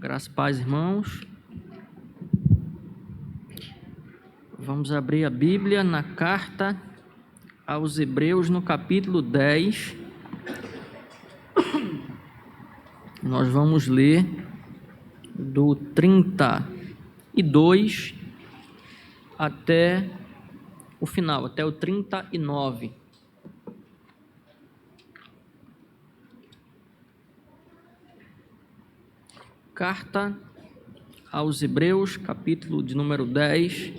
Graças e paz, irmãos. Vamos abrir a Bíblia na carta aos Hebreus, no capítulo 10. Nós vamos ler do 32 até o final, até o 39. Carta aos Hebreus, capítulo de número 10,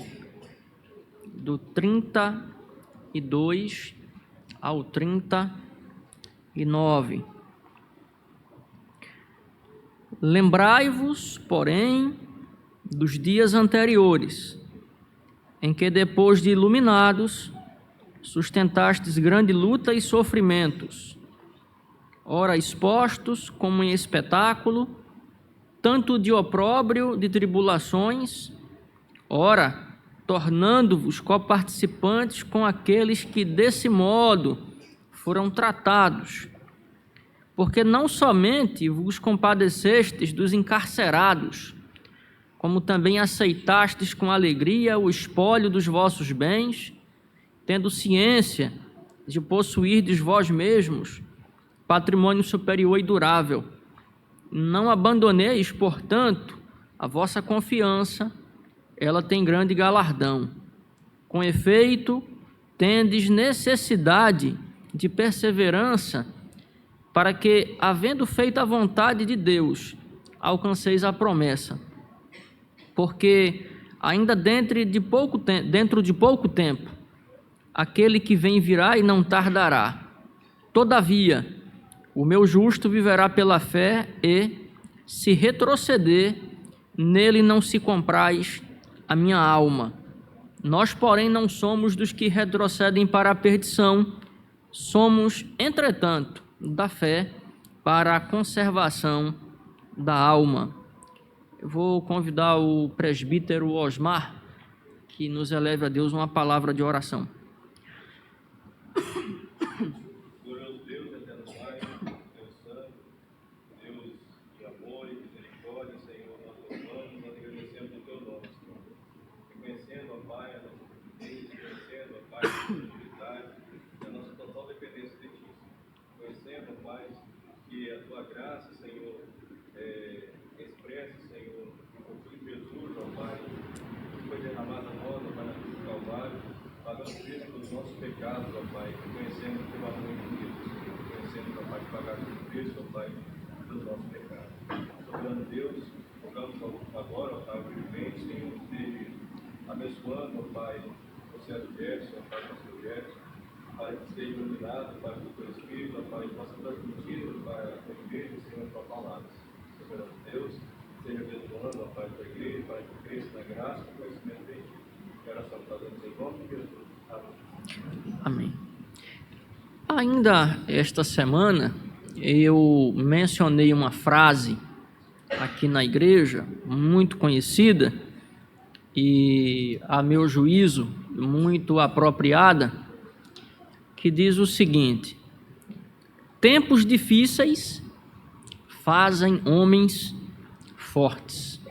do 32 ao 39. Lembrai-vos, porém, dos dias anteriores, em que, depois de iluminados, sustentastes grande luta e sofrimentos, ora expostos como em espetáculo, tanto de opróbrio, de tribulações, ora, tornando-vos coparticipantes com aqueles que desse modo foram tratados, porque não somente vos compadecestes dos encarcerados, como também aceitastes com alegria o espólio dos vossos bens, tendo ciência de possuirdes vós mesmos patrimônio superior e durável. Não abandoneis, portanto, a vossa confiança, ela tem grande galardão. Com efeito, tendes necessidade de perseverança, para que, havendo feito a vontade de Deus, alcanceis a promessa. Porque ainda dentro de pouco tempo, aquele que vem virá e não tardará. Todavia, o meu justo viverá pela fé e, se retroceder, nele não se compraz a minha alma. Nós, porém, não somos dos que retrocedem para a perdição, somos, entretanto, da fé para a conservação da alma. Eu vou convidar o presbítero Osmar, que nos eleve a Deus uma palavra de oração. Pecados, ó Pai, conhecendo o teu amor infinito, conhecendo, ó Pai, que pagaste o preço, ó Pai, dos nossos pecados. Soberano Deus, rogamos agora, ó Pai, que vem, Senhor, esteja abençoando, ó Pai, o servo Gerson, ó Pai, o seu Gerson, Pai, que esteja iluminado, Pai, pelo teu Espírito, ó Pai, que possa transmitir, ó Pai, a igreja, Senhor, a tua palavra. Soberano Deus, esteja abençoando, ó Pai, a tua igreja, para que cresça na graça e no conhecimento de ti. Quero a sua palavra em nome de Jesus. Amém. Ainda esta semana eu mencionei uma frase aqui na igreja, muito conhecida e, a meu juízo, muito apropriada, que diz o seguinte: tempos difíceis fazem homens fortes.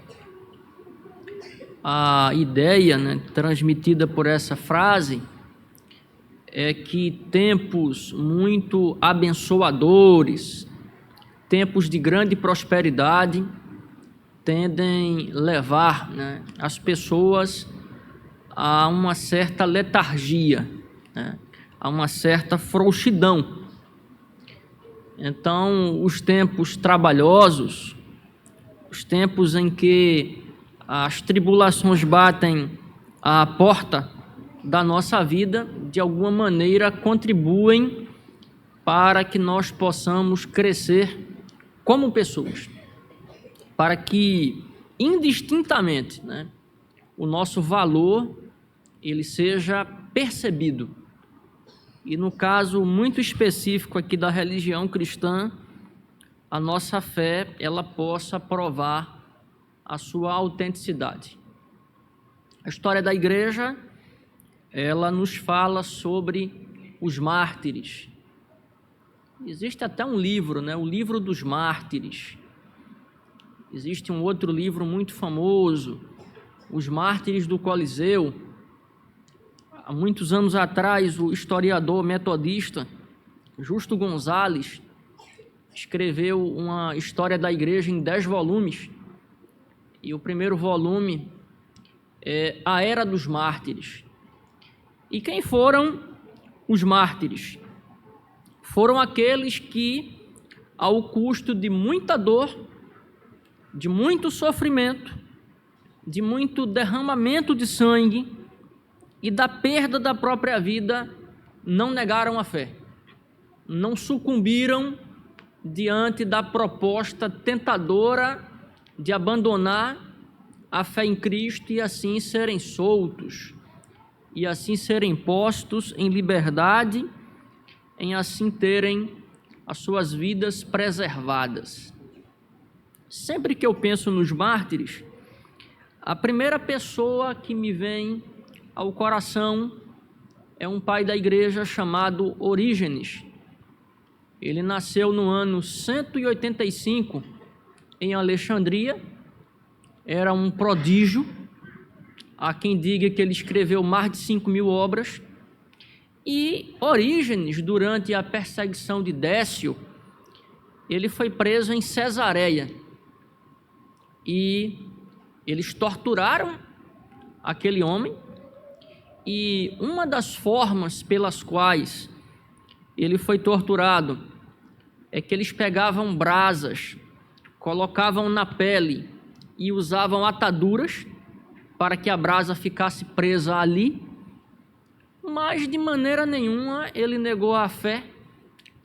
A ideia, transmitida por essa frase é que tempos muito abençoadores, tempos de grande prosperidade, tendem a levar as pessoas a uma certa letargia, a uma certa frouxidão. Então, os tempos trabalhosos, os tempos em que as tribulações batem à porta da nossa vida, de alguma maneira contribuem para que nós possamos crescer como pessoas, para que indistintamente o nosso valor ele seja percebido. E no caso muito específico aqui da religião cristã, a nossa fé ela possa provar a sua autenticidade. A história da igreja, ela nos fala sobre os mártires. Existe até um livro, o livro dos mártires. Existe um outro livro muito famoso, Os Mártires do Coliseu. Há muitos anos atrás, o historiador metodista Justo Gonzalez escreveu uma história da igreja em 10 volumes. E o primeiro volume é A Era dos Mártires. E quem foram os mártires? Foram aqueles que, ao custo de muita dor, de muito sofrimento, de muito derramamento de sangue e da perda da própria vida, não negaram a fé, não sucumbiram diante da proposta tentadora de abandonar a fé em Cristo e assim serem soltos, e assim serem postos em liberdade, em assim terem as suas vidas preservadas. Sempre que eu penso nos mártires, a primeira pessoa que me vem ao coração é um pai da igreja chamado Orígenes. Ele nasceu no ano 185 em Alexandria, era um prodígio, há quem diga que ele escreveu mais de 5.000 obras, e Orígenes, durante a perseguição de Décio, ele foi preso em Cesareia, e eles torturaram aquele homem, e uma das formas pelas quais ele foi torturado é que eles pegavam brasas, colocavam na pele e usavam ataduras para que a brasa ficasse presa ali, mas de maneira nenhuma ele negou a fé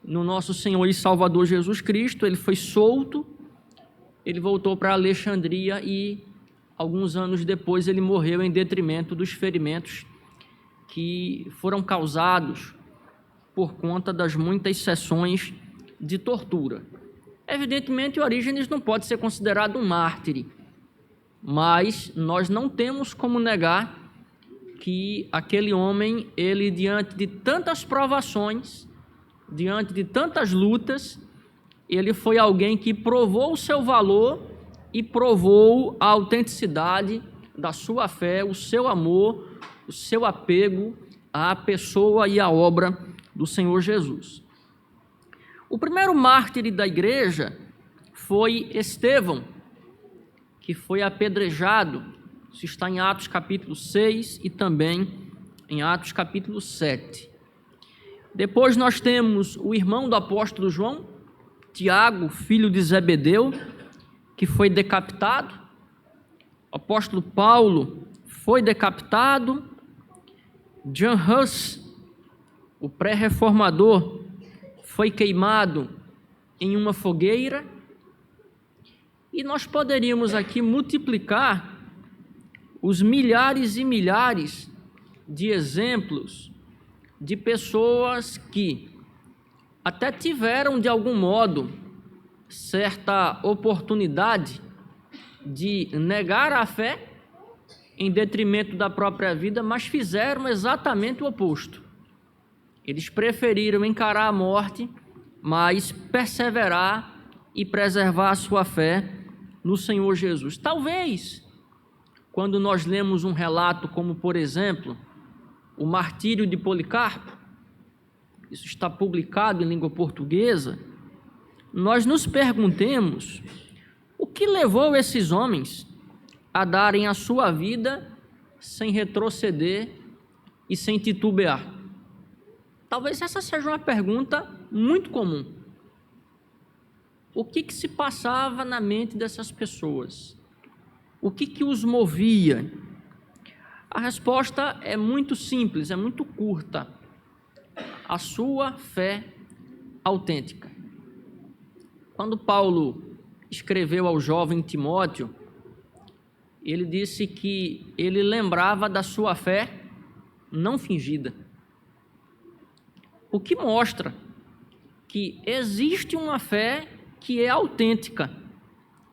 no nosso Senhor e Salvador Jesus Cristo. Ele foi solto, ele voltou para Alexandria e alguns anos depois ele morreu em detrimento dos ferimentos que foram causados por conta das muitas sessões de tortura. Evidentemente, Orígenes não pode ser considerado um mártir, mas nós não temos como negar que aquele homem, ele diante de tantas provações, diante de tantas lutas, ele foi alguém que provou o seu valor e provou a autenticidade da sua fé, o seu amor, o seu apego à pessoa e à obra do Senhor Jesus. O primeiro mártir da igreja foi Estevão, que foi apedrejado. Isso está em Atos capítulo 6 e também em Atos capítulo 7. Depois nós temos o irmão do apóstolo João, Tiago, filho de Zebedeu, que foi decapitado. O apóstolo Paulo foi decapitado. John Huss, o pré-reformador, foi queimado em uma fogueira. E nós poderíamos aqui multiplicar os milhares e milhares de exemplos de pessoas que até tiveram, de algum modo, certa oportunidade de negar a fé em detrimento da própria vida, mas fizeram exatamente o oposto. Eles preferiram encarar a morte, mas perseverar e preservar a sua fé no Senhor Jesus. Talvez, quando nós lemos um relato como, por exemplo, o martírio de Policarpo, isso está publicado em língua portuguesa, nós nos perguntemos o que levou esses homens a darem a sua vida sem retroceder e sem titubear. Talvez essa seja uma pergunta muito comum. O que se passava na mente dessas pessoas? O que os movia? A resposta é muito simples, é muito curta. A sua fé autêntica. Quando Paulo escreveu ao jovem Timóteo, ele disse que ele lembrava da sua fé não fingida. O que mostra que existe uma fé que é autêntica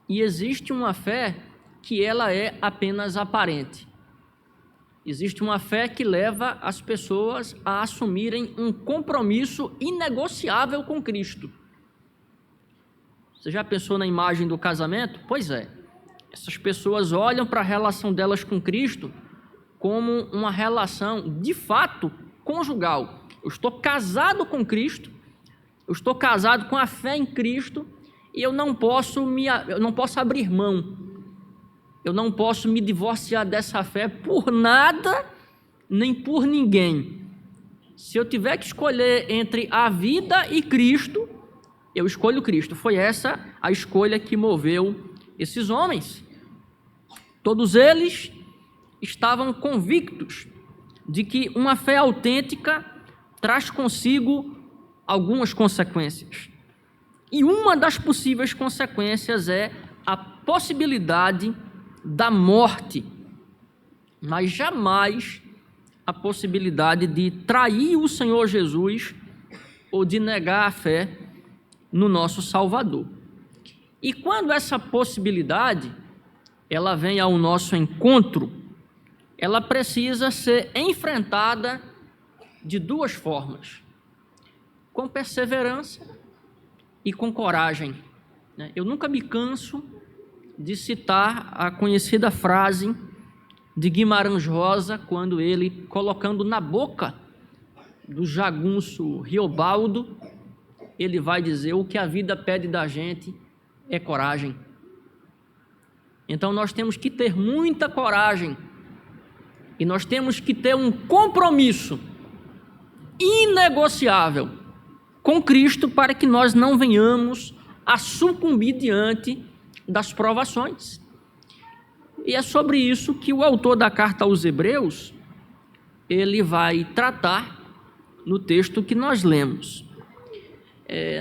e existe uma fé que ela é apenas aparente. Existe uma fé que leva as pessoas a assumirem um compromisso inegociável com Cristo. Você já pensou na imagem do casamento? Pois é. Essas pessoas olham para a relação delas com Cristo como uma relação, de fato, conjugal. Eu estou casado com Cristo, eu estou casado com a fé em Cristo e eu não posso abrir mão, eu não posso me divorciar dessa fé por nada, nem por ninguém. Se eu tiver que escolher entre a vida e Cristo, eu escolho Cristo. Foi essa a escolha que moveu esses homens. Todos eles estavam convictos de que uma fé autêntica traz consigo algumas consequências. E uma das possíveis consequências é a possibilidade da morte, mas jamais a possibilidade de trair o Senhor Jesus ou de negar a fé no nosso Salvador. E quando essa possibilidade ela vem ao nosso encontro, ela precisa ser enfrentada de duas formas: com perseverança e com coragem. Eu nunca me canso de citar a conhecida frase de Guimarães Rosa, quando ele, colocando na boca do jagunço Riobaldo, ele vai dizer: o que a vida pede da gente é coragem. Então nós temos que ter muita coragem e nós temos que ter um compromisso inegociável com Cristo para que nós não venhamos a sucumbir diante das provações. E é sobre isso que o autor da carta aos Hebreus, ele vai tratar no texto que nós lemos.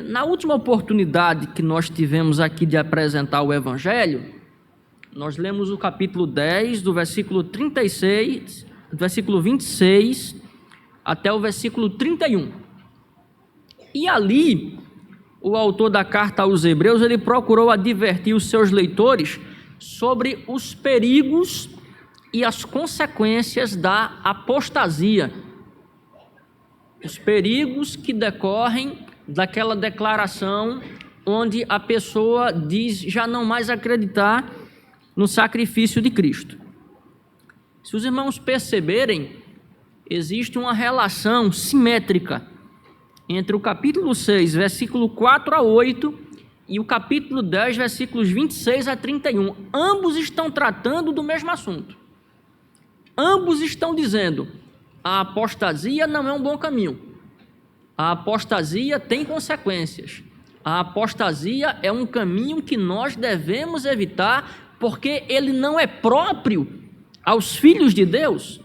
Na última oportunidade que nós tivemos aqui de apresentar o Evangelho, nós lemos o capítulo 10, do versículo 36, do versículo 26 até o versículo 31. E ali, o autor da carta aos Hebreus, ele procurou advertir os seus leitores sobre os perigos e as consequências da apostasia. Os perigos que decorrem daquela declaração onde a pessoa diz já não mais acreditar no sacrifício de Cristo. Se os irmãos perceberem, existe uma relação simétrica entre o capítulo 6, versículo 4 a 8, e o capítulo 10, versículos 26 a 31. Ambos estão tratando do mesmo assunto. Ambos estão dizendo: a apostasia não é um bom caminho. A apostasia tem consequências. A apostasia é um caminho que nós devemos evitar, porque ele não é próprio aos filhos de Deus.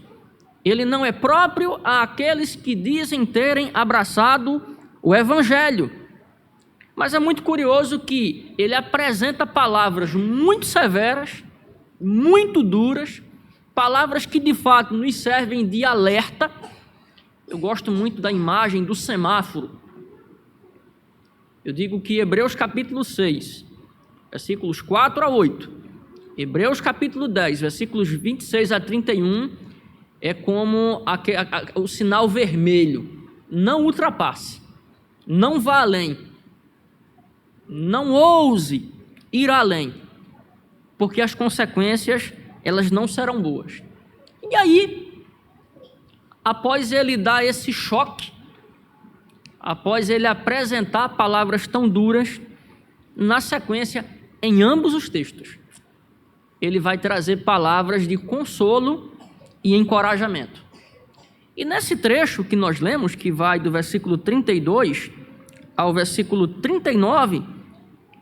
Ele não é próprio àqueles que dizem terem abraçado o Evangelho. Mas é muito curioso que ele apresenta palavras muito severas, muito duras, palavras que de fato nos servem de alerta. Eu gosto muito da imagem do semáforo. Eu digo que Hebreus capítulo 6, versículos 4 a 8, Hebreus capítulo 10, versículos 26 a 31, é como o sinal vermelho. Não ultrapasse, não vá além, não ouse ir além, porque as consequências, elas não serão boas. E aí, após ele dar esse choque, após ele apresentar palavras tão duras, na sequência, em ambos os textos, ele vai trazer palavras de consolo e encorajamento. E nesse trecho que nós lemos, que vai do versículo 32 ao versículo 39,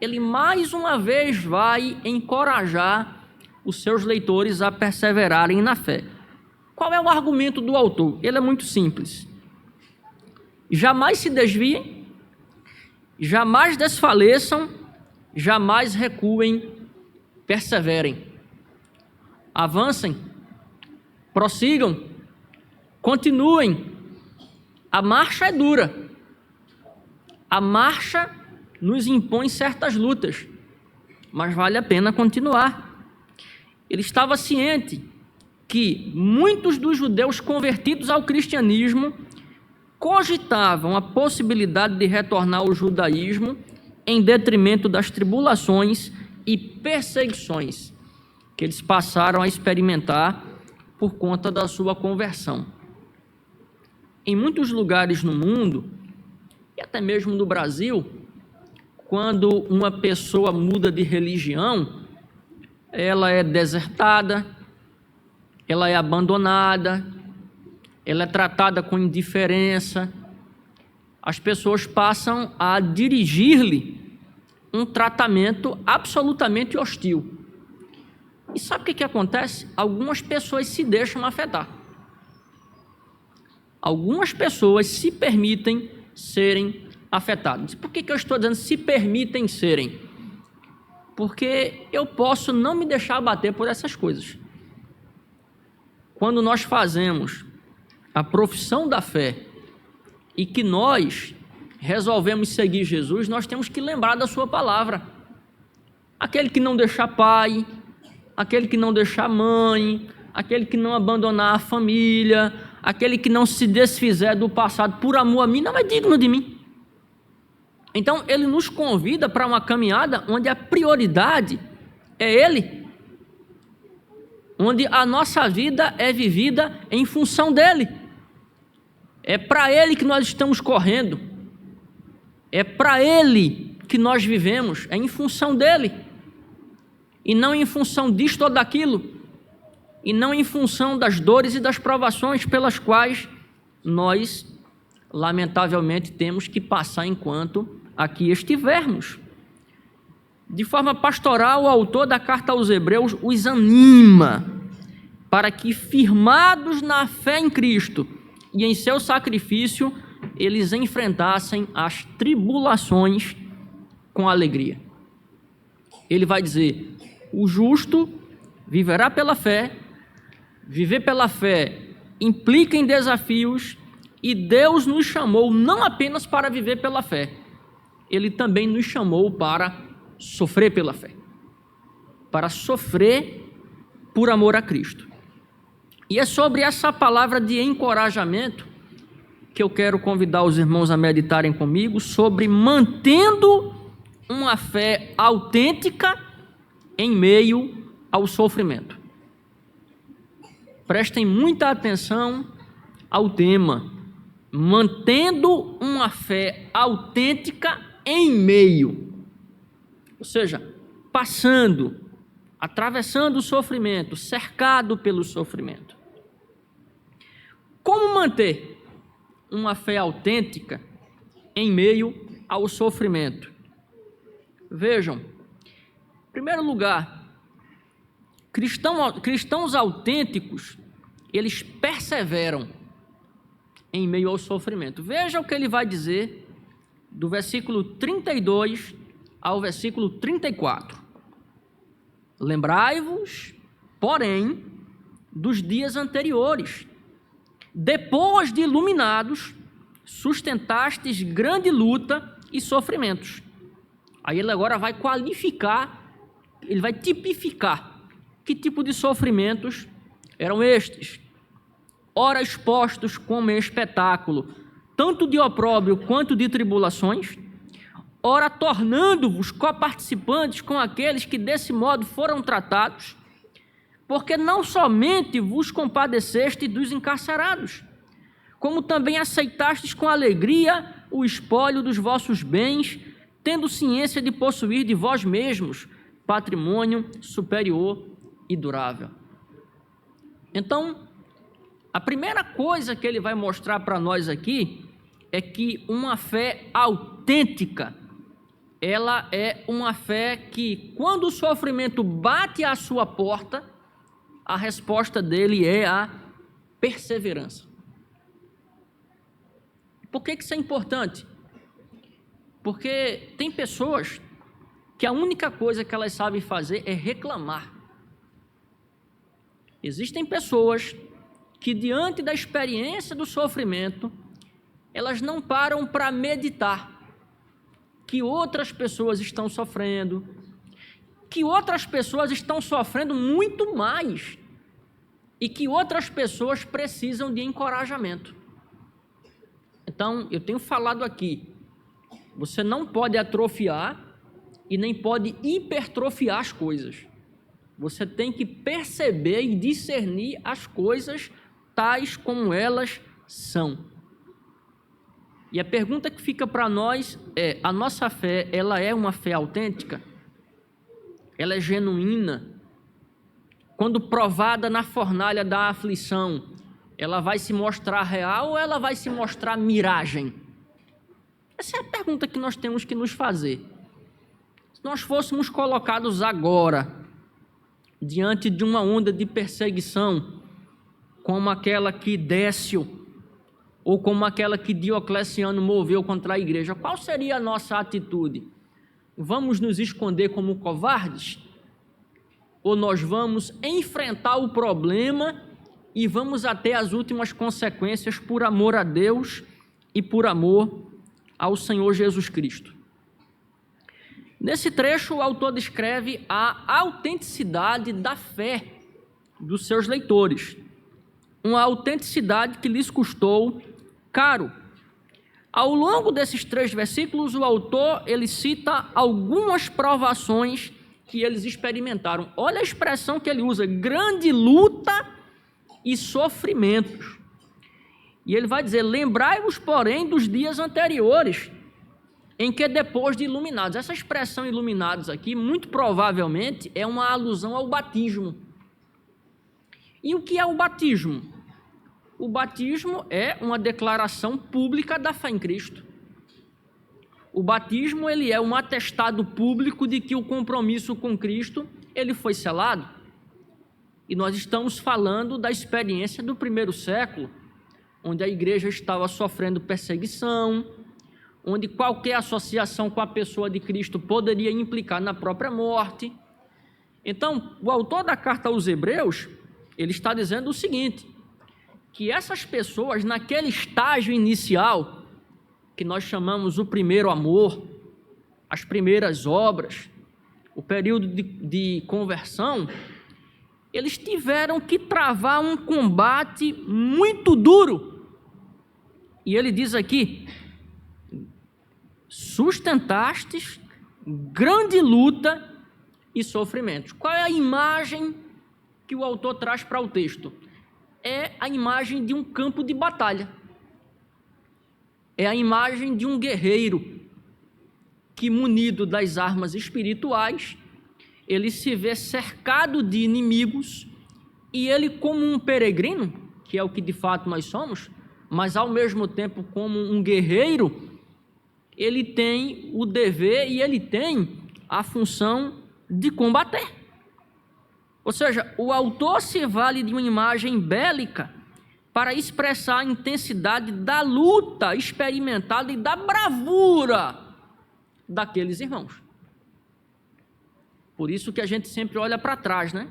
ele mais uma vez vai encorajar os seus leitores a perseverarem na fé. Qual é o argumento do autor? Ele é muito simples. Jamais se desviem, jamais desfaleçam, jamais recuem, perseverem. Avancem, prossigam, continuem. A marcha é dura. A marcha nos impõe certas lutas, mas vale a pena continuar. Ele estava ciente que muitos dos judeus convertidos ao cristianismo cogitavam a possibilidade de retornar ao judaísmo em detrimento das tribulações e perseguições que eles passaram a experimentar por conta da sua conversão. Em muitos lugares no mundo, e até mesmo no Brasil, quando uma pessoa muda de religião, ela é desertada, ela é abandonada, ela é tratada com indiferença. As pessoas passam a dirigir-lhe um tratamento absolutamente hostil. E sabe o que acontece? Algumas pessoas se deixam afetar. Algumas pessoas se permitem serem afetadas. Por que eu estou dizendo se permitem serem? Porque eu posso não me deixar abater por essas coisas. Quando nós fazemos a profissão da fé e que nós resolvemos seguir Jesus, nós temos que lembrar da sua palavra. Aquele que não deixar pai, aquele que não deixar mãe, aquele que não abandonar a família, aquele que não se desfizer do passado por amor a mim, não é digno de mim. Então, ele nos convida para uma caminhada onde a prioridade é ele, onde a nossa vida é vivida em função dele. É para ele que nós estamos correndo, é para ele que nós vivemos, é em função dele, e não em função disto ou daquilo, e não em função das dores e das provações pelas quais nós, lamentavelmente, temos que passar enquanto aqui estivermos. De forma pastoral, o autor da carta aos Hebreus os anima para que, firmados na fé em Cristo e em seu sacrifício, eles enfrentassem as tribulações com alegria. Ele vai dizer: o justo viverá pela fé. Viver pela fé implica em desafios, e Deus nos chamou não apenas para viver pela fé, Ele também nos chamou para sofrer pela fé, para sofrer por amor a Cristo. E é sobre essa palavra de encorajamento que eu quero convidar os irmãos a meditarem comigo, sobre mantendo uma fé autêntica em meio ao sofrimento. Prestem muita atenção ao tema, mantendo uma fé autêntica em meio, ou seja, passando, atravessando o sofrimento, cercado pelo sofrimento. Como manter uma fé autêntica em meio ao sofrimento? Vejam, em primeiro lugar, cristãos autênticos, eles perseveram em meio ao sofrimento. Veja o que ele vai dizer do versículo 32 ao versículo 34. Lembrai-vos, porém, dos dias anteriores, depois de iluminados, sustentastes grande luta e sofrimentos. Aí ele agora vai qualificar, ele vai tipificar que tipo de sofrimentos eram estes. Ora expostos como em espetáculo, tanto de opróbrio quanto de tribulações, ora tornando-vos coparticipantes com aqueles que desse modo foram tratados, porque não somente vos compadeceste dos encarcerados, como também aceitastes com alegria o espólio dos vossos bens, tendo ciência de possuir de vós mesmos patrimônio superior e durável. Então, a primeira coisa que ele vai mostrar para nós aqui é que uma fé autêntica, ela é uma fé que, quando o sofrimento bate à sua porta, a resposta dele é a perseverança. Por que isso é importante? Porque tem pessoas que a única coisa que elas sabem fazer é reclamar. Existem pessoas que, diante da experiência do sofrimento, elas não param para meditar que outras pessoas estão sofrendo, que outras pessoas estão sofrendo muito mais e que outras pessoas precisam de encorajamento. Então, eu tenho falado aqui, Você não pode atrofiar e nem pode hipertrofiar as coisas. Você tem que perceber e discernir as coisas tais como elas são. E a pergunta que fica para nós é: a nossa fé, ela é uma fé autêntica? Ela é genuína? Quando provada na fornalha da aflição, ela vai se mostrar real ou ela vai se mostrar miragem? Essa é a pergunta que nós temos que nos fazer. Se nós fôssemos colocados agora diante de uma onda de perseguição, como aquela que Décio ou como aquela que Diocleciano moveu contra a igreja, qual seria a nossa atitude? Vamos nos esconder como covardes? Ou nós vamos enfrentar o problema e vamos até as últimas consequências por amor a Deus e por amor ao Senhor Jesus Cristo? Nesse trecho, o autor descreve a autenticidade da fé dos seus leitores, uma autenticidade que lhes custou caro. Ao longo desses 3 versículos, o autor ele cita algumas provações que eles experimentaram. Olha a expressão que ele usa: grande luta e sofrimentos. E ele vai dizer: lembrai-vos, porém, dos dias anteriores, em que depois de iluminados. Essa expressão iluminados aqui, muito provavelmente, é uma alusão ao batismo. E o que é o batismo? O batismo é uma declaração pública da fé em Cristo. O batismo ele é um atestado público de que o compromisso com Cristo ele foi selado. E nós estamos falando da experiência do primeiro século, onde a igreja estava sofrendo perseguição, onde qualquer associação com a pessoa de Cristo poderia implicar na própria morte. Então, o autor da carta aos Hebreus, ele está dizendo o seguinte, que essas pessoas, naquele estágio inicial, que nós chamamos o primeiro amor, as primeiras obras, o período de conversão, eles tiveram que travar um combate muito duro. E ele diz aqui: sustentastes grande luta e sofrimentos. Qual é a imagem que o autor traz para o texto? É a imagem de um campo de batalha. É a imagem de um guerreiro que, munido das armas espirituais, ele se vê cercado de inimigos e ele, como um peregrino, que é o que de fato nós somos, mas ao mesmo tempo como um guerreiro, ele tem o dever e ele tem a função de combater. Ou seja, o autor se vale de uma imagem bélica para expressar a intensidade da luta experimentada e da bravura daqueles irmãos. Por isso que a gente sempre olha para trás, né?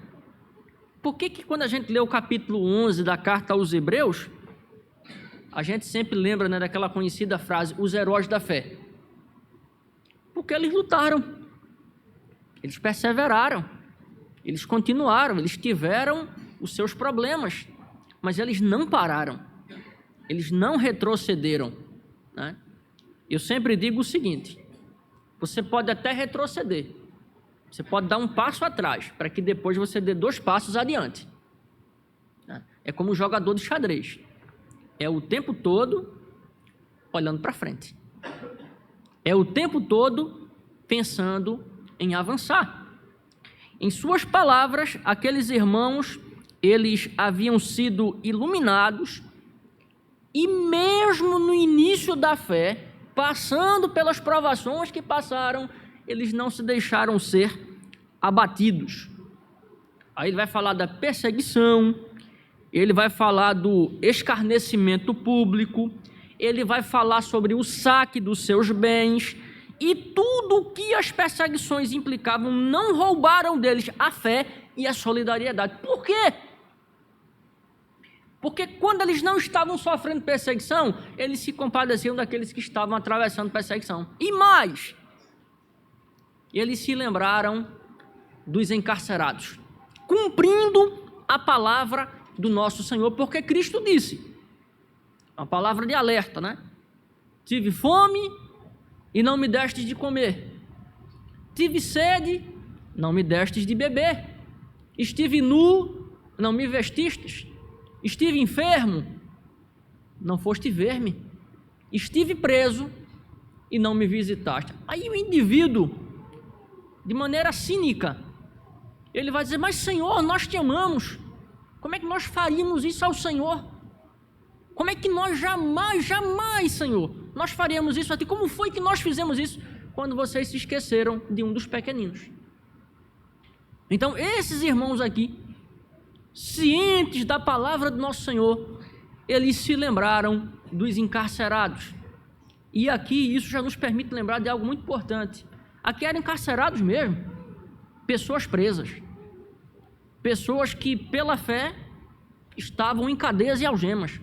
Por que quando a gente lê o capítulo 11 da carta aos Hebreus, a gente sempre lembra, né, daquela conhecida frase, os heróis da fé? Porque eles lutaram, eles perseveraram, eles continuaram, eles tiveram os seus problemas, mas eles não pararam, eles não retrocederam, né? Eu sempre digo o seguinte: você pode até retroceder, você pode dar um passo atrás, para que depois você dê 2 passos adiante. É como um jogador de xadrez, é o tempo todo olhando para frente, é o tempo todo pensando em avançar. Em suas palavras, aqueles irmãos, eles haviam sido iluminados e mesmo no início da fé, passando pelas provações que passaram, eles não se deixaram ser abatidos. Aí ele vai falar da perseguição, ele vai falar do escarnecimento público, ele vai falar sobre o saque dos seus bens, e tudo o que as perseguições implicavam não roubaram deles a fé e a solidariedade. Por quê? Porque quando eles não estavam sofrendo perseguição, eles se compadeciam daqueles que estavam atravessando perseguição. E mais, eles se lembraram dos encarcerados, cumprindo a palavra do nosso Senhor, porque Cristo disse, uma palavra de alerta, né? Tive fome e não me destes de comer. Tive sede, não me destes de beber. Estive nu, não me vestistes. Estive enfermo, não foste ver-me. Estive preso e não me visitaste. Aí o indivíduo, de maneira cínica, ele vai dizer: mas Senhor, nós te amamos. Como é que nós faríamos isso ao Senhor? Como é que nós jamais, Senhor, nós faríamos isso a ti? Como foi que nós fizemos isso quando vocês se esqueceram de um dos pequeninos? Então, esses irmãos aqui, cientes da palavra do nosso Senhor, eles se lembraram dos encarcerados. E aqui isso já nos permite lembrar de algo muito importante. Aqui eram encarcerados mesmo, pessoas presas, pessoas que pela fé estavam em cadeias e algemas.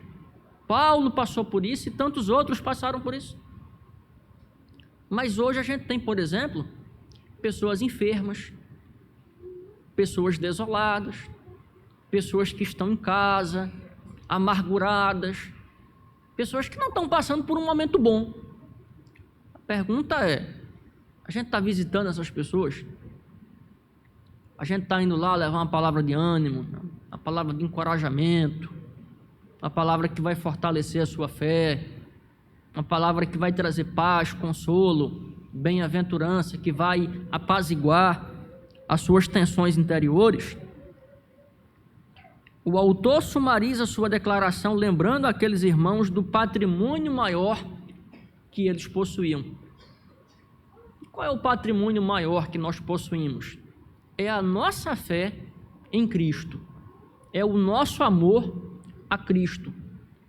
Paulo passou por isso e tantos outros passaram por isso. Mas hoje a gente tem, por exemplo, pessoas enfermas, pessoas desoladas, pessoas que estão em casa, amarguradas, pessoas que não estão passando por um momento bom. A pergunta é: a gente está visitando essas pessoas? A gente está indo lá levar uma palavra de ânimo, uma palavra de encorajamento, uma palavra que vai fortalecer a sua fé, uma palavra que vai trazer paz, consolo, bem-aventurança, que vai apaziguar as suas tensões interiores? O autor sumariza sua declaração lembrando aqueles irmãos do patrimônio maior que eles possuíam. Qual é o patrimônio maior que nós possuímos? É a nossa fé em Cristo, é o nosso amor a Cristo,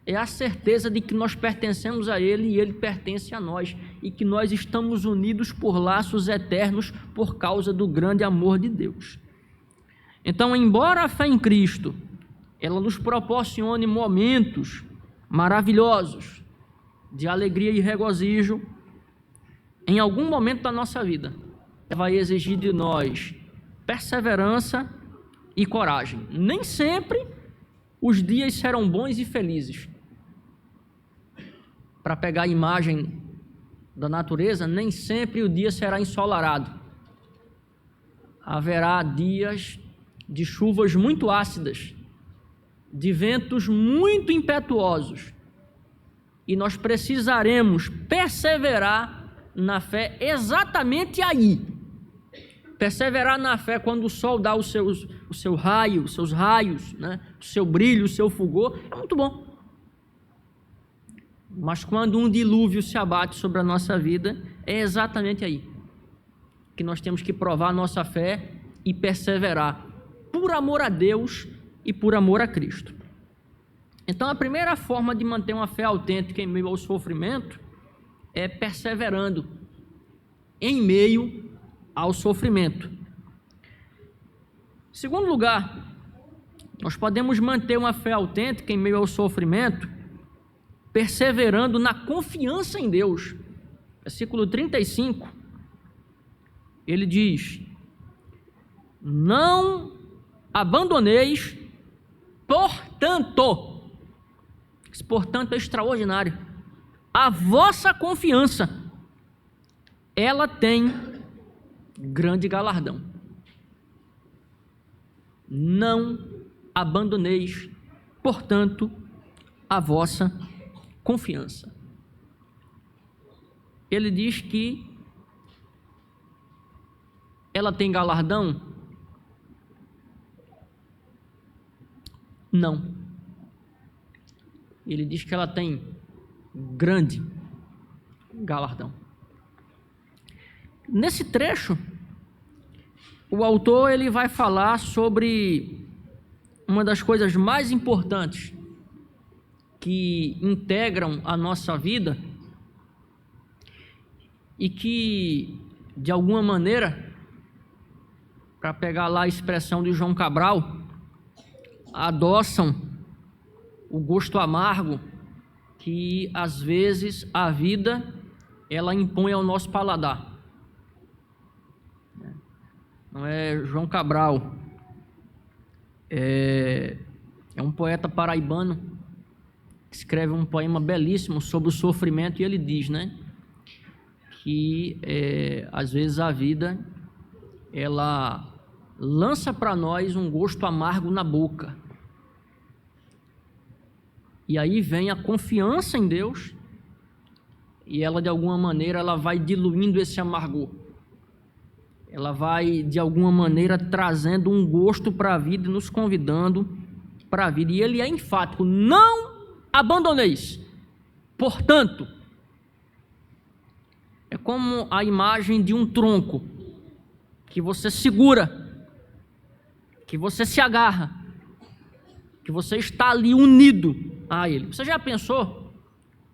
é a certeza de que nós pertencemos a Ele e Ele pertence a nós, e que nós estamos unidos por laços eternos por causa do grande amor de Deus. Então, embora a fé em Cristo ela nos proporcione momentos maravilhosos de alegria e regozijo, em algum momento da nossa vida vai exigir de nós perseverança e coragem. Nem sempre os dias serão bons e felizes. Para pegar a imagem da natureza, nem sempre o dia será ensolarado. Haverá dias de chuvas muito ácidas, de ventos muito impetuosos, e nós precisaremos perseverar na fé exatamente aí. Perseverar na fé quando o sol dá os seus raios, né? O seu brilho, o seu fulgor, é muito bom. Mas quando um dilúvio se abate sobre a nossa vida, é exatamente aí que nós temos que provar a nossa fé e perseverar, por amor a Deus e por amor a Cristo. Então, a primeira forma de manter uma fé autêntica em meio ao sofrimento é perseverando em meio ao sofrimento. Em segundo lugar, nós podemos manter uma fé autêntica em meio ao sofrimento perseverando na confiança em Deus. Versículo 35, ele diz: não abandoneis, portanto, esse portanto é extraordinário, a vossa confiança, ela tem grande galardão. Não abandoneis, portanto, a vossa confiança. Ele diz que ela tem galardão? Não. Ele diz que ela tem grande galardão. Nesse trecho, o autor ele vai falar sobre uma das coisas mais importantes que integram a nossa vida e que, de alguma maneira, para pegar lá a expressão de João Cabral, adoçam o gosto amargo que, às vezes, a vida ela impõe ao nosso paladar. Não é João Cabral, é um poeta paraibano que escreve um poema belíssimo sobre o sofrimento, e ele diz, né, que às vezes a vida ela lança para nós um gosto amargo na boca. E aí vem a confiança em Deus e ela de alguma maneira ela vai diluindo esse amargor. Ela vai de alguma maneira trazendo um gosto para a vida e nos convidando para a vida. E ele é enfático: não abandoneis. Portanto, é como a imagem de um tronco que você segura, que você se agarra, que você está ali unido a ele. Você já pensou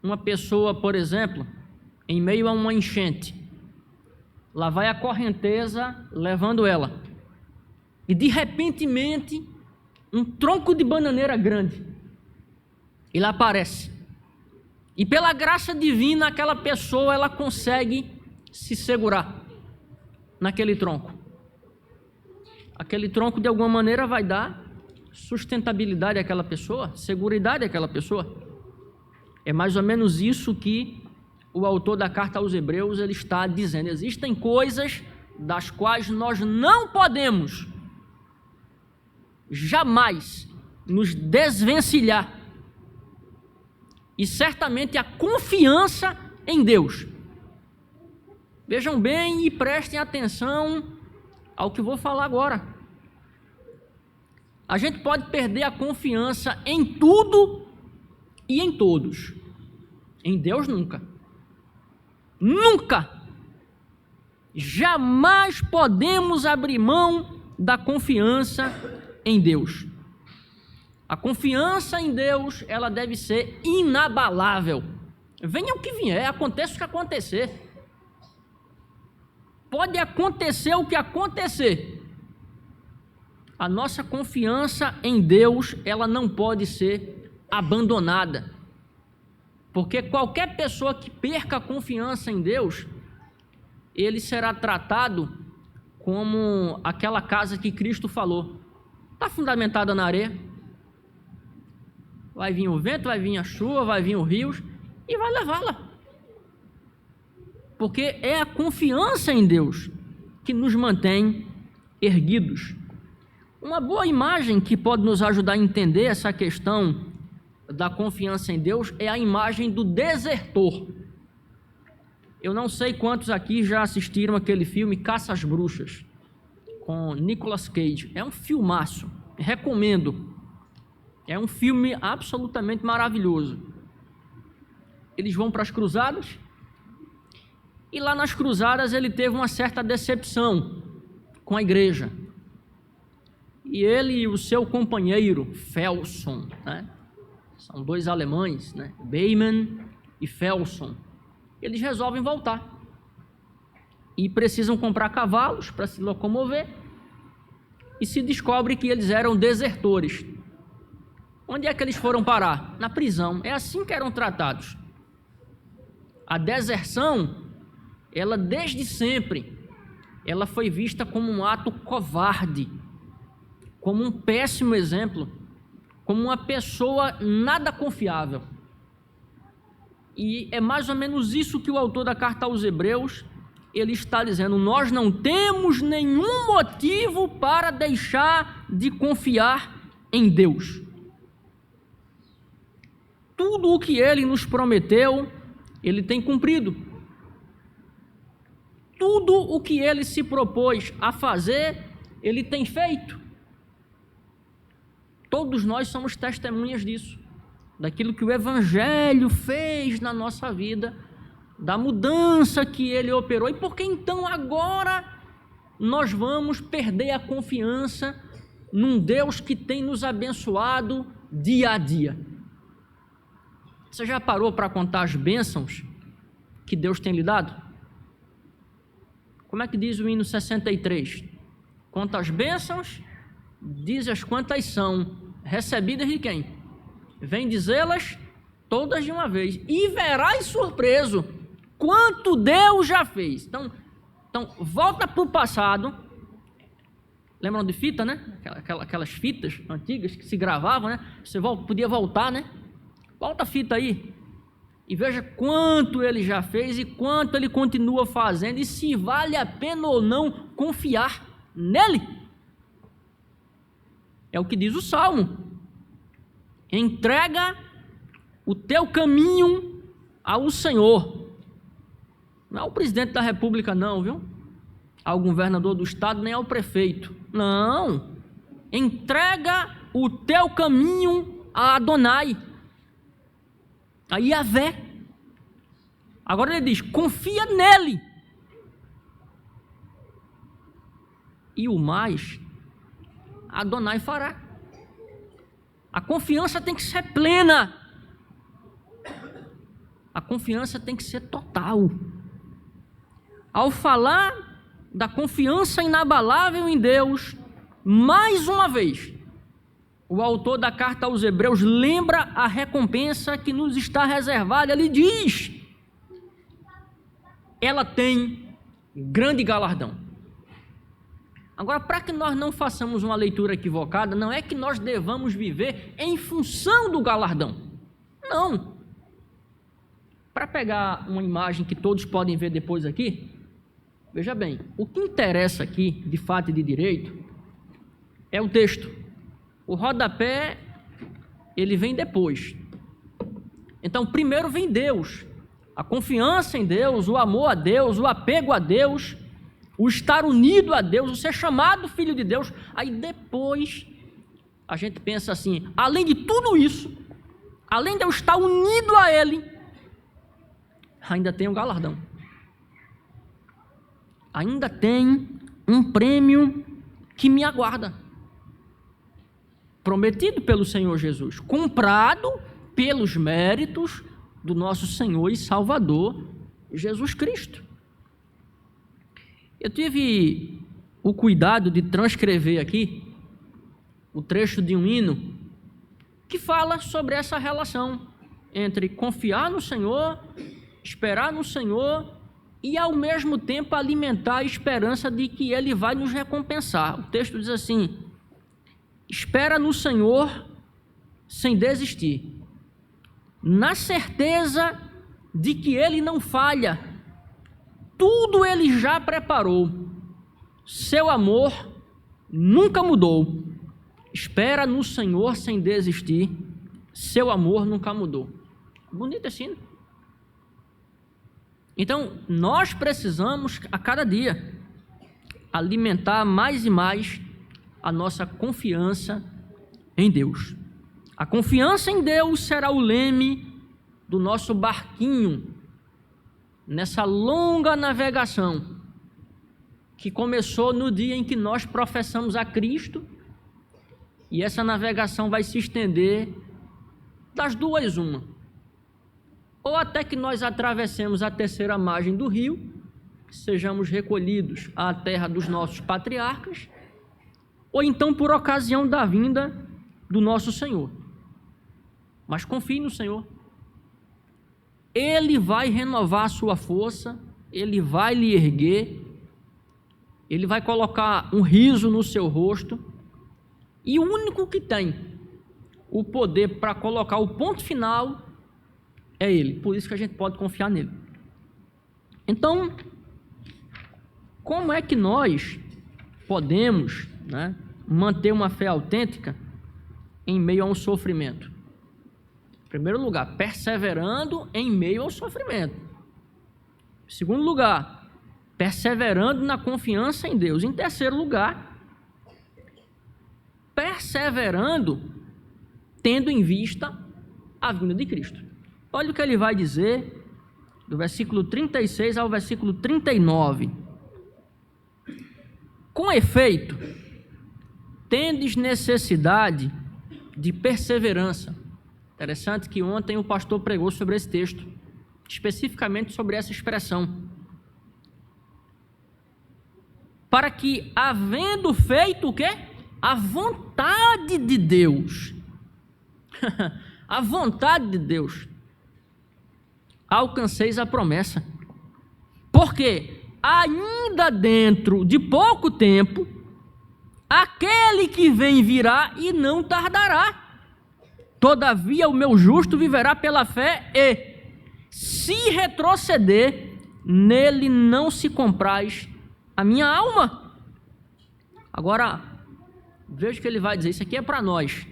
uma pessoa, por exemplo, em meio a uma enchente, lá vai a correnteza levando ela, e de repentemente um tronco de bananeira grande, ele aparece, e pela graça divina aquela pessoa ela consegue se segurar naquele tronco. Aquele tronco de alguma maneira vai dar sustentabilidade àquela pessoa, seguridade àquela pessoa. É mais ou menos isso que o autor da carta aos Hebreus ele está dizendo. Existem coisas das quais nós não podemos jamais nos desvencilhar. E certamente a confiança em Deus. Vejam bem e prestem atenção ao que vou falar agora. A gente pode perder a confiança em tudo e em todos. Em Deus nunca. Nunca. Jamais podemos abrir mão da confiança em Deus. A confiança em Deus, ela deve ser inabalável. Venha o que vier, aconteça o que acontecer. Pode acontecer o que acontecer. A nossa confiança em Deus, ela não pode ser abandonada. Porque qualquer pessoa que perca a confiança em Deus, ele será tratado como aquela casa que Cristo falou. Está fundamentada na areia. Vai vir o vento, vai vir a chuva, vai vir os rios e vai levá-la. Porque é a confiança em Deus que nos mantém erguidos. Uma boa imagem que pode nos ajudar a entender essa questão da confiança em Deus é a imagem do desertor. Eu não sei quantos aqui já assistiram aquele filme Caça às Bruxas, com Nicolas Cage. É um filmaço, recomendo. É um filme absolutamente maravilhoso. Eles vão para as cruzadas, e lá nas cruzadas ele teve uma certa decepção com a igreja. E ele e o seu companheiro, Felson, né? São dois alemães, né? Beyman e Felson. Eles resolvem voltar. E precisam comprar cavalos para se locomover. E se descobre que eles eram desertores. Onde é que eles foram parar? Na prisão. É assim que eram tratados. A deserção, ela desde sempre, ela foi vista como um ato covarde, como um péssimo exemplo, como uma pessoa nada confiável. E é mais ou menos isso que o autor da carta aos Hebreus, ele está dizendo: nós não temos nenhum motivo para deixar de confiar em Deus. Tudo o que ele nos prometeu, ele tem cumprido. Tudo o que ele se propôs a fazer, ele tem feito. Todos nós somos testemunhas disso, daquilo que o Evangelho fez na nossa vida, da mudança que ele operou. E por que então agora nós vamos perder a confiança num Deus que tem nos abençoado dia a dia? Você já parou para contar as bênçãos que Deus tem lhe dado? Como é que diz o hino 63? Conta as bênçãos, diz as quantas são recebidas de quem? Vem dizê-las todas de uma vez, e verás surpreso quanto Deus já fez. Então volta para o passado. Lembram de fita, né? Aquelas fitas antigas que se gravavam, né? Você podia voltar, né? Volta a fita aí e veja quanto ele já fez e quanto ele continua fazendo e se vale a pena ou não confiar nele. É o que diz o Salmo. Entrega o teu caminho ao Senhor. Não é o presidente da República não, viu? Ao governador do estado, nem ao prefeito. Não. Entrega o teu caminho a Adonai, a Yahvé. Agora ele diz, confia nele. E o mais, Adonai fará. A confiança tem que ser plena. A confiança tem que ser total. Ao falar da confiança inabalável em Deus, mais uma vez, o autor da carta aos Hebreus lembra a recompensa que nos está reservada. Ele diz, ela tem grande galardão. Agora, para que nós não façamos uma leitura equivocada, não é que nós devamos viver em função do galardão. Não. Para pegar uma imagem que todos podem ver depois aqui, veja bem, o que interessa aqui, de fato e de direito, é o texto. O rodapé, ele vem depois. Então, primeiro vem Deus, a confiança em Deus, o amor a Deus, o apego a Deus, o estar unido a Deus, o ser chamado filho de Deus. Aí depois, a gente pensa assim, além de tudo isso, além de eu estar unido a Ele, ainda tem um galardão. Ainda tem um prêmio que me aguarda. Prometido pelo Senhor Jesus, comprado pelos méritos do nosso Senhor e Salvador, Jesus Cristo. Eu tive o cuidado de transcrever aqui o trecho de um hino que fala sobre essa relação entre confiar no Senhor, esperar no Senhor e ao mesmo tempo alimentar a esperança de que Ele vai nos recompensar. O texto diz assim, espera no Senhor sem desistir, na certeza de que Ele não falha, tudo Ele já preparou, seu amor nunca mudou. Espera no Senhor sem desistir, seu amor nunca mudou. Bonito assim, né? Então, nós precisamos a cada dia alimentar mais e mais a nossa confiança em Deus. A confiança em Deus será o leme do nosso barquinho nessa longa navegação que começou no dia em que nós professamos a Cristo, e essa navegação vai se estender das duas uma, ou até que nós atravessemos a terceira margem do rio, sejamos recolhidos à terra dos nossos patriarcas, ou então por ocasião da vinda do nosso Senhor. Mas confie no Senhor. Ele vai renovar a sua força, Ele vai lhe erguer, Ele vai colocar um riso no seu rosto, e o único que tem o poder para colocar o ponto final é Ele. Por isso que a gente pode confiar nele. Então, como é que nós podemos, manter uma fé autêntica em meio a um sofrimento? Em primeiro lugar, perseverando em meio ao sofrimento. Em segundo lugar, perseverando na confiança em Deus. Em terceiro lugar, perseverando tendo em vista a vinda de Cristo. Olha o que ele vai dizer do versículo 36 ao versículo 39. Com efeito, tendes necessidade de perseverança. Interessante que ontem o pastor pregou sobre esse texto, especificamente sobre essa expressão. Para que, havendo feito o quê? A vontade de Deus. A vontade de Deus. Alcanceis a promessa. Porque ainda dentro de pouco tempo, aquele que vem virá e não tardará. Todavia o meu justo viverá pela fé, e Se retroceder, nele não se compraz a minha alma. Agora, veja o que ele vai dizer, isso aqui é para nós.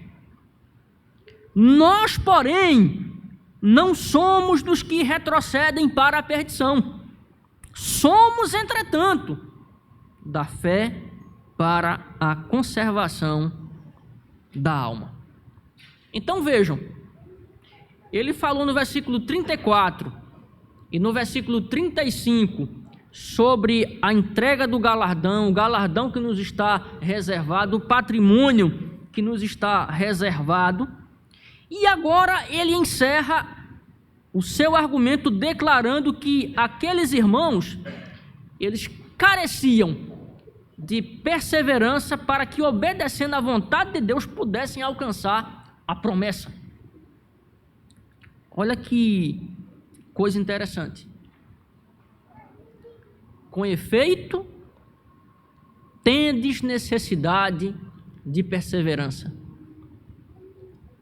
Nós, porém, não somos dos que retrocedem para a perdição. Somos, entretanto, da fé para a conservação da alma. Então vejam, ele falou no versículo 34 e no versículo 35 sobre a entrega do galardão, o galardão que nos está reservado, o patrimônio que nos está reservado. E agora ele encerra o seu argumento declarando que aqueles irmãos, eles careciam de perseverança para que, obedecendo à vontade de Deus, pudessem alcançar a promessa. Olha que coisa interessante. Com efeito, tendes necessidade de perseverança.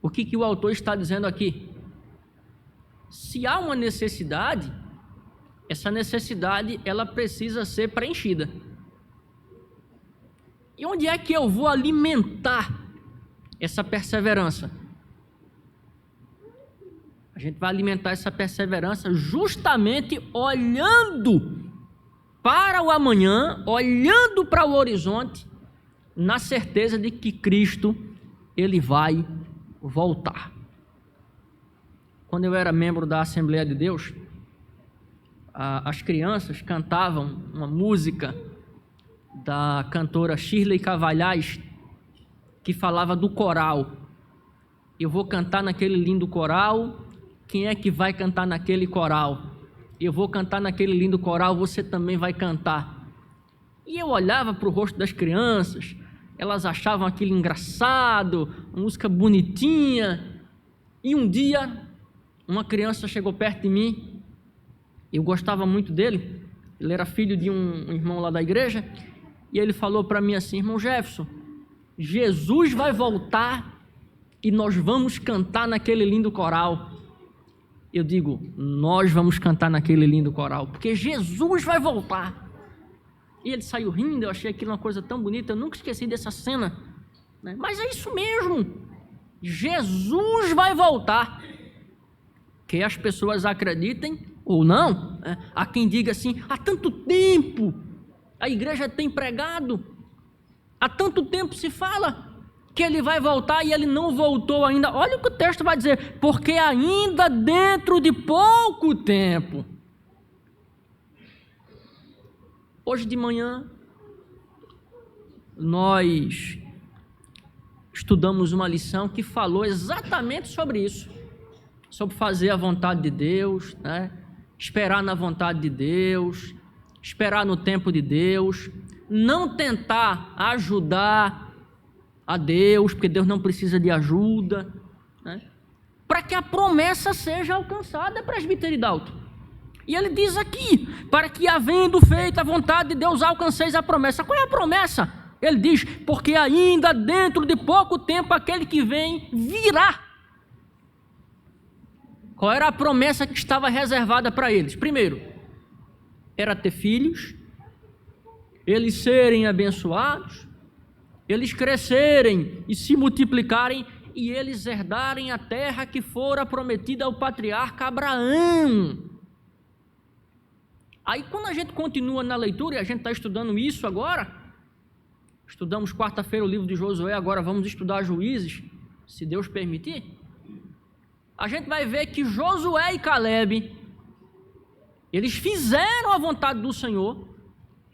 O que o autor está dizendo aqui? Se há uma necessidade, essa necessidade ela precisa ser preenchida. E onde é que eu vou alimentar essa perseverança? A gente vai alimentar essa perseverança justamente olhando para o amanhã, olhando para o horizonte, na certeza de que Cristo, ele vai voltar. Quando eu era membro da Assembleia de Deus, as crianças cantavam uma música da cantora Shirley Cavalhais, que falava do coral. Eu vou cantar naquele lindo coral, quem é que vai cantar naquele coral? Eu vou cantar naquele lindo coral, você também vai cantar. E eu olhava para o rosto das crianças, elas achavam aquilo engraçado, uma música bonitinha. E um dia, uma criança chegou perto de mim, eu gostava muito dele, ele era filho de um irmão lá da igreja, e ele falou para mim assim: irmão Jefferson, Jesus vai voltar e nós vamos cantar naquele lindo coral. Eu digo, nós vamos cantar naquele lindo coral, porque Jesus vai voltar. E ele saiu rindo, eu achei aquilo uma coisa tão bonita, eu nunca esqueci dessa cena, né? Mas é isso mesmo, Jesus vai voltar. Que as pessoas acreditem ou não, né? Há quem diga assim, há tanto tempo a igreja tem pregado, há tanto tempo se fala que ele vai voltar e ele não voltou ainda. Olha o que o texto vai dizer, porque ainda dentro de pouco tempo. Hoje de manhã, nós estudamos uma lição que falou exatamente sobre isso, sobre fazer a vontade de Deus, né? Esperar na vontade de Deus, esperar no tempo de Deus, não tentar ajudar a Deus, porque Deus não precisa de ajuda, né? Para que a promessa seja alcançada, presbítero Hidalgo. E ele diz aqui, para que havendo feito a vontade de Deus, alcanceis a promessa. Qual é a promessa? Ele diz, porque ainda dentro de pouco tempo aquele que vem virá. Qual era a promessa que estava reservada para eles? Primeiro, era ter filhos, eles serem abençoados, eles crescerem e se multiplicarem e eles herdarem a terra que fora prometida ao patriarca Abraão. Aí quando a gente continua na leitura, e a gente está estudando isso agora, estudamos quarta-feira o livro de Josué, agora vamos estudar Juízes, se Deus permitir, a gente vai ver que Josué e Caleb, eles fizeram a vontade do Senhor,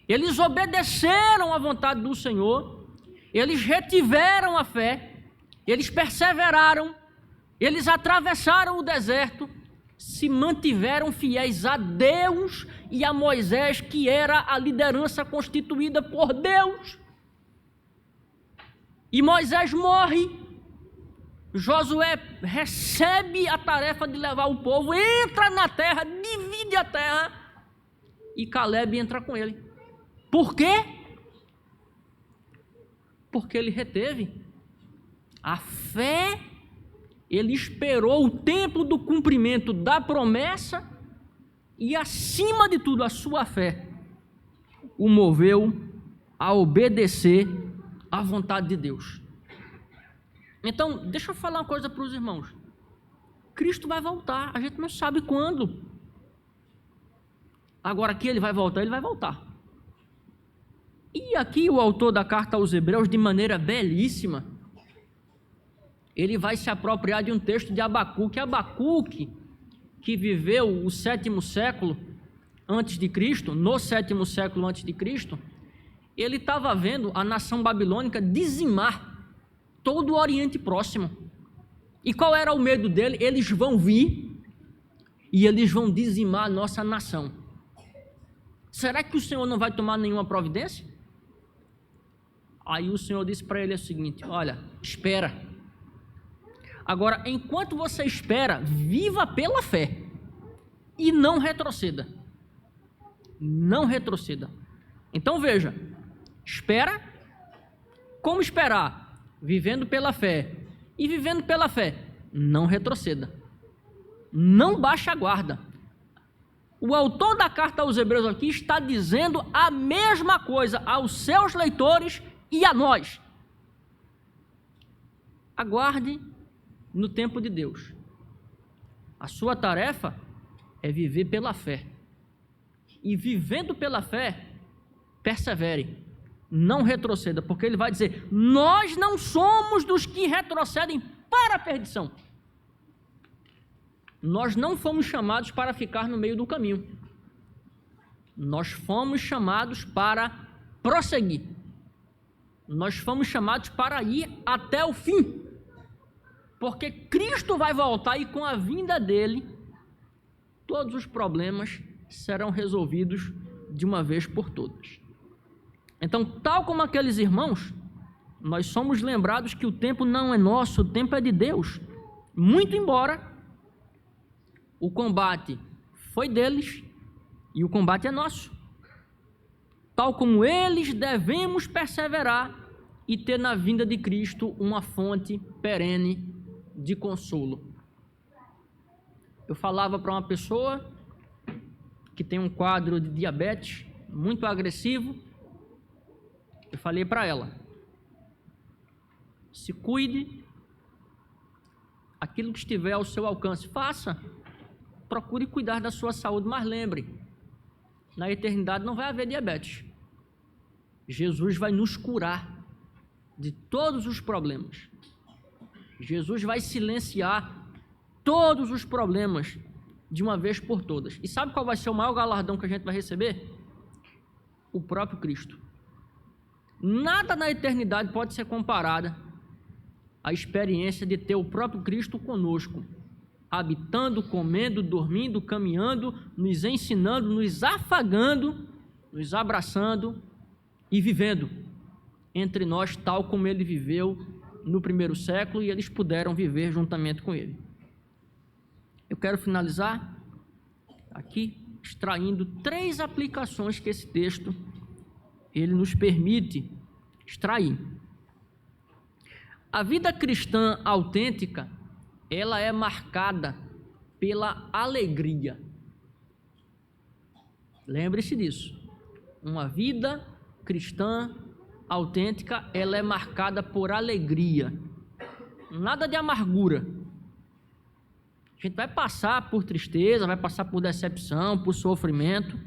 eles obedeceram à vontade do Senhor, eles retiveram a fé, eles perseveraram, eles atravessaram o deserto, se mantiveram fiéis a Deus e a Moisés, que era a liderança constituída por Deus. E Moisés morre, Josué recebe a tarefa de levar o povo, entra na terra, divide a terra, e Caleb entra com ele. Por quê? Porque ele reteve a fé, ele esperou o tempo do cumprimento da promessa e, acima de tudo, a sua fé o moveu a obedecer à vontade de Deus. Então, deixa eu falar uma coisa para os irmãos. Cristo vai voltar, a gente não sabe quando. Agora que ele vai voltar, ele vai voltar. E aqui o autor da carta aos Hebreus, de maneira belíssima, ele vai se apropriar de um texto de Abacuque. Abacuque, que viveu o 7º século antes de Cristo, no 7º século antes de Cristo, ele estava vendo a nação babilônica dizimar todo o Oriente Próximo. E qual era o medo dele? Eles vão vir e eles vão dizimar a nossa nação. Será que o Senhor não vai tomar nenhuma providência? Aí o Senhor disse para ele o seguinte: olha, espera. Agora, enquanto você espera, viva pela fé e não retroceda. Não retroceda. Então veja, espera. Como esperar? Vivendo pela fé. E vivendo pela fé, não retroceda. Não baixe a guarda. O autor da carta aos Hebreus aqui está dizendo a mesma coisa aos seus leitores e a nós. Aguarde no tempo de Deus. A sua tarefa é viver pela fé. E vivendo pela fé, persevere. Não retroceda, porque ele vai dizer: nós não somos dos que retrocedem para a perdição. Nós não fomos chamados para ficar no meio do caminho. Nós fomos chamados para prosseguir. Nós fomos chamados para ir até o fim. Porque Cristo vai voltar e com a vinda dele, todos os problemas serão resolvidos de uma vez por todas. Então, tal como aqueles irmãos, nós somos lembrados que o tempo não é nosso, o tempo é de Deus. Muito embora o combate foi deles e o combate é nosso. Tal como eles, devemos perseverar e ter na vinda de Cristo uma fonte perene de consolo. Eu falava para uma pessoa que tem um quadro de diabetes muito agressivo. Eu falei para ela: se cuide, aquilo que estiver ao seu alcance, faça, procure cuidar da sua saúde, mas lembre, na eternidade não vai haver diabetes. Jesus vai nos curar de todos os problemas. Jesus vai silenciar todos os problemas de uma vez por todas. E sabe qual vai ser o maior galardão que a gente vai receber? O próprio Cristo. Nada na eternidade pode ser comparada à experiência de ter o próprio Cristo conosco, habitando, comendo, dormindo, caminhando, nos ensinando, nos afagando, nos abraçando e vivendo entre nós tal como ele viveu no 1º século e eles puderam viver juntamente com ele. Eu quero finalizar aqui extraindo 3 aplicações que esse texto ele nos permite extrair. A vida cristã autêntica, ela é marcada pela alegria. Lembre-se disso. Uma vida cristã autêntica, ela é marcada por alegria. Nada de amargura. A gente vai passar por tristeza, vai passar por decepção, por sofrimento,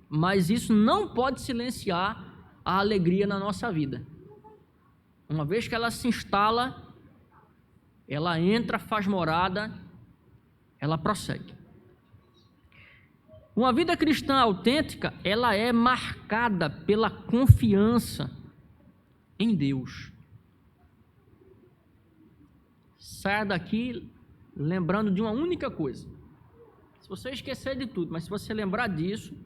mas isso não pode silenciar a alegria na nossa vida. Uma vez que ela se instala, ela entra, faz morada, ela prossegue. Uma vida cristã autêntica, ela é marcada pela confiança em Deus. Saia daqui lembrando de uma única coisa. Se você esquecer de tudo, mas se você lembrar disso,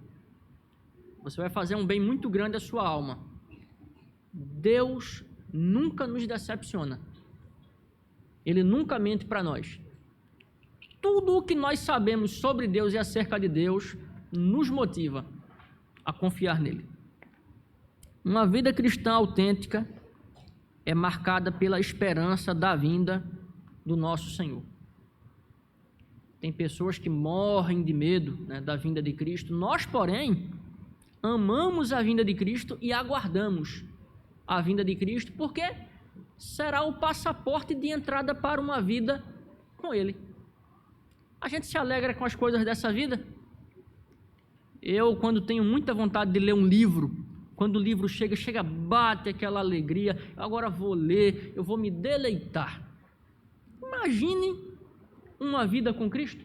você vai fazer um bem muito grande à sua alma. Deus nunca nos decepciona. Ele nunca mente para nós. Tudo o que nós sabemos sobre Deus e acerca de Deus nos motiva a confiar nele. Uma vida cristã autêntica é marcada pela esperança da vinda do nosso Senhor. Tem pessoas que morrem de medo, né, da vinda de Cristo. Nós, porém, amamos a vinda de Cristo e aguardamos a vinda de Cristo, porque será o passaporte de entrada para uma vida com Ele. A gente se alegra com as coisas dessa vida. Eu, quando tenho muita vontade de ler um livro, quando o livro chega, bate aquela alegria, agora vou ler, eu vou me deleitar. Imagine uma vida com Cristo.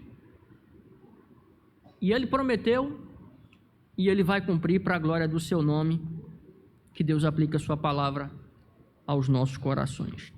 E Ele prometeu, e Ele vai cumprir para a glória do seu nome, que Deus aplique a sua palavra aos nossos corações.